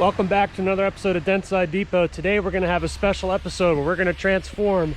Welcome back to another episode of Dentside Depot. Today we're going to have a special episode where we're going to transform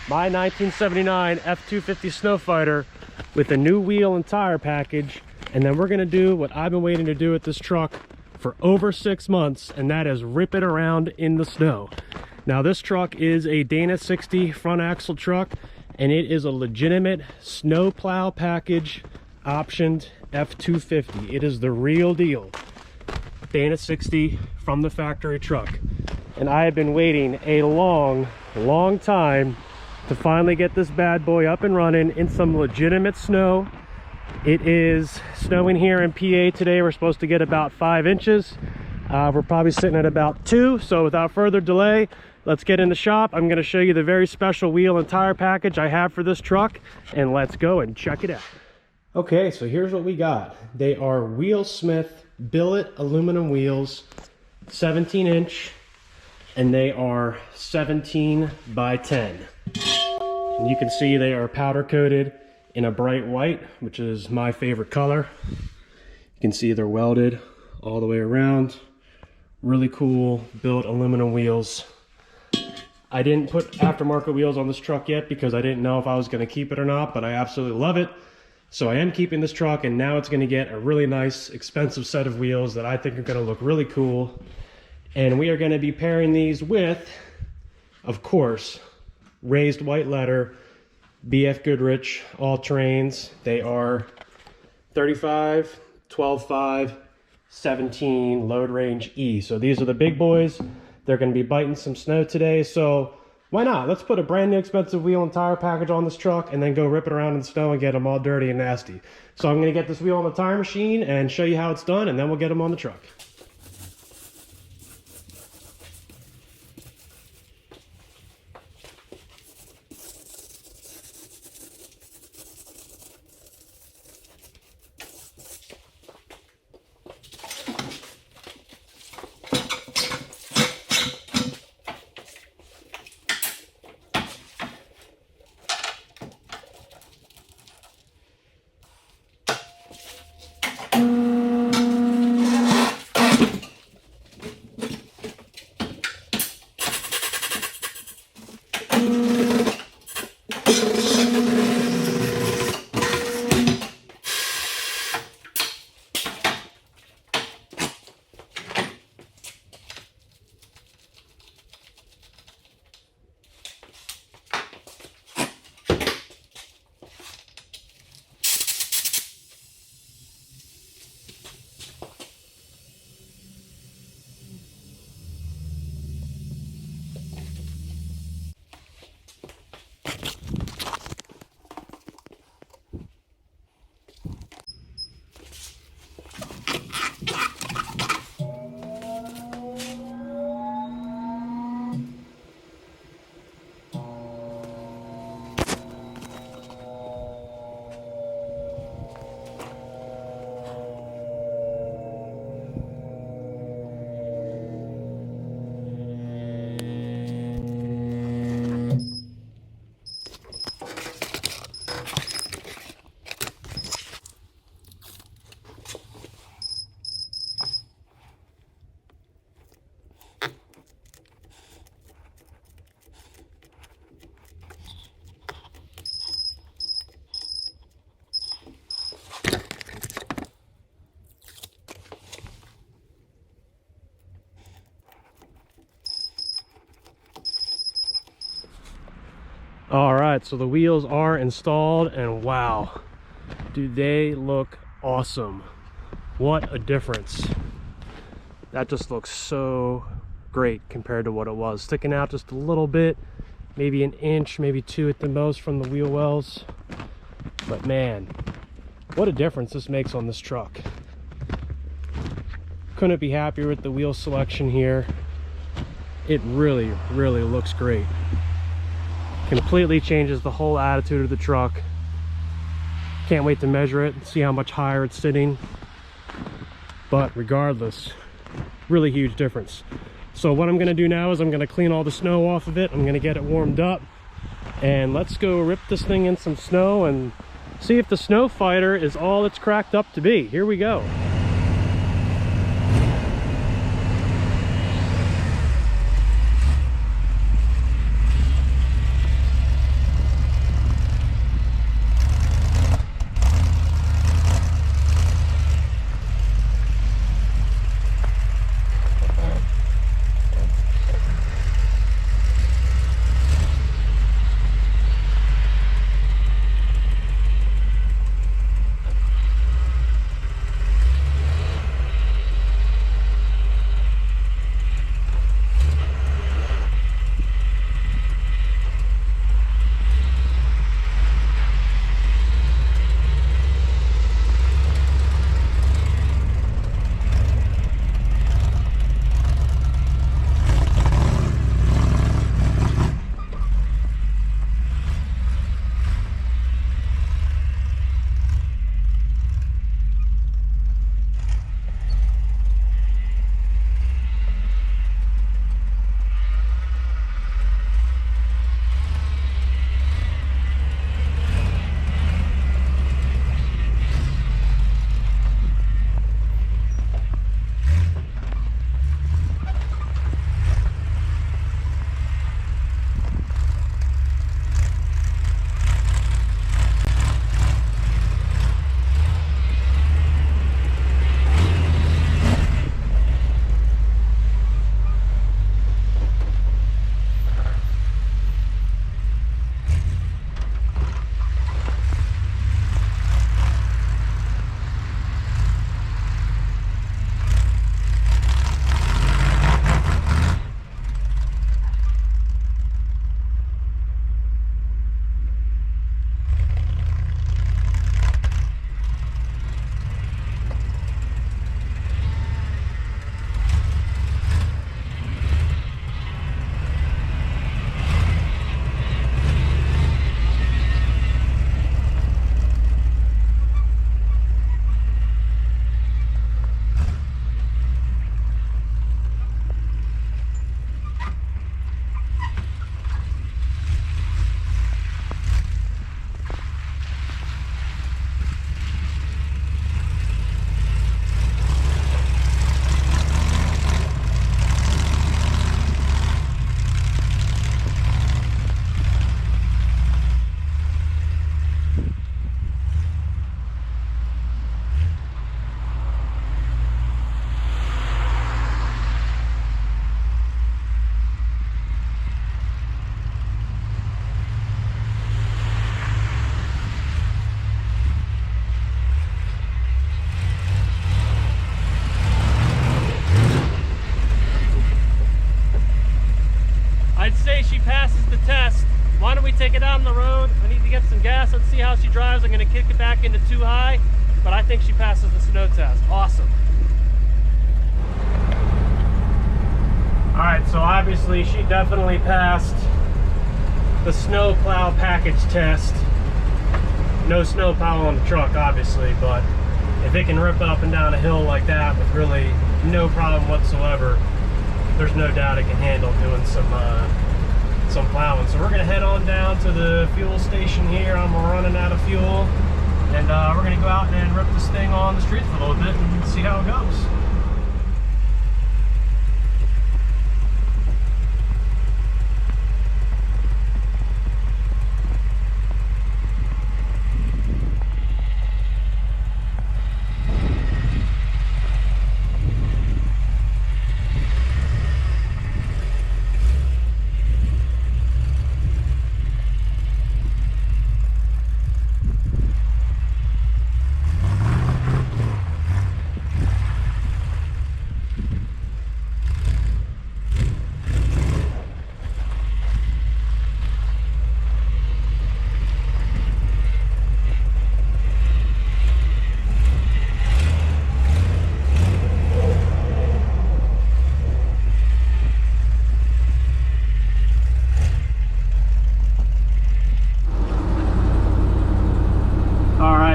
my 1979 F250 Sno Fighter with a new wheel and tire package, and then we're going to do what I've been waiting to do with this truck for over 6 months, and that is rip it around in the snow. Now this truck is a Dana 60 front axle truck, and it is a legitimate snow plow package optioned F250. It is the real deal. Dana 60 from the factory truck, and I have been waiting a long time to finally get this bad boy up and running in some legitimate snow. It is snowing here in PA today. We're supposed to get about 5 inches. We're probably sitting at about 2, so without further delay, let's get in the shop. I'm going to show you the very special wheel and tire package I have for this truck, and let's go and check it out. Okay, so here's what we got. They are Wheelsmith Billet aluminum wheels, 17-inch, and they are 17 by 10. And you can see they are powder coated in a bright white, which is my favorite color. You can see they're welded all the way around. Really cool Billet aluminum wheels. I didn't put aftermarket wheels on this truck yet because I didn't know if I was going to keep it or not, but I absolutely love it. So I am keeping this truck, and now it's going to get a really nice, expensive set of wheels that I think are going to look really cool. And we are going to be pairing these with, of course, raised white letter BF Goodrich All Terrains. They are 35, 12.5, 17 load range E. So these are the big boys. They're going to be biting some snow today, so why not? Let's put a brand new expensive wheel and tire package on this truck and then go rip it around in the snow and get them all dirty and nasty. So I'm going to get this wheel on the tire machine and show you how it's done, and then we'll get them on the truck. All right, so the wheels are installed, and wow, do they look awesome. What a difference. That just looks so great compared to what it was. Sticking out just a little bit, maybe an inch, maybe 2 at the most from the wheel wells. But man, what a difference this makes on this truck. Couldn't be happier with the wheel selection here. It really looks great. Completely changes the whole attitude of the truck. Can't wait to measure it and see how much higher it's sitting. But regardless, really huge difference. So what I'm going to do now is I'm going to clean all the snow off of it. I'm going to get it warmed up, and let's go rip this thing in some snow and see if the Sno Fighter is all it's cracked up to be. Here we go. passes the test, why don't we take it out on the road? I need to get some gas. Let's see how she drives. I'm going to kick it back into too high, but I think she passes the snow test. Awesome. All right, so obviously she definitely passed the snow plow package test. No snow plow on the truck, obviously, but if it can rip up and down a hill like that with really no problem whatsoever, there's no doubt it can handle doing some plowing. So we're gonna head on down to the fuel station here. I'm running out of fuel, and we're gonna go out and rip this thing on the street for a little bit and see how it goes.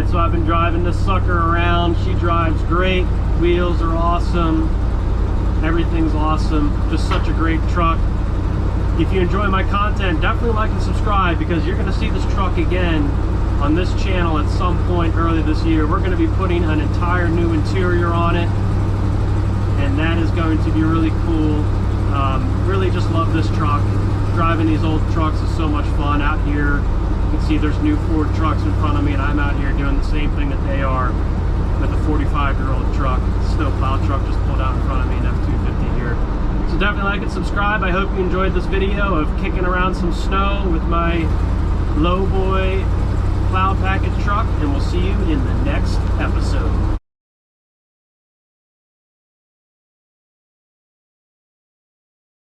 So I've been driving this sucker around. She drives great. Wheels are awesome. Everything's awesome. Just such a great truck. If you enjoy my content, definitely like and subscribe, because you're going to see this truck again on this channel at some point early this year. We're going to be putting an entire new interior on it, and that is going to be really cool. Really just love this truck. Driving these old trucks is so much fun. Out here you can see there's new Ford trucks in front of me, and I'm out here doing the same thing that they are with a 45-year-old truck. Snowplow truck just pulled out in front of me, an F250 here. So definitely like and subscribe. I hope you enjoyed this video of kicking around some snow with my low boy plow package truck.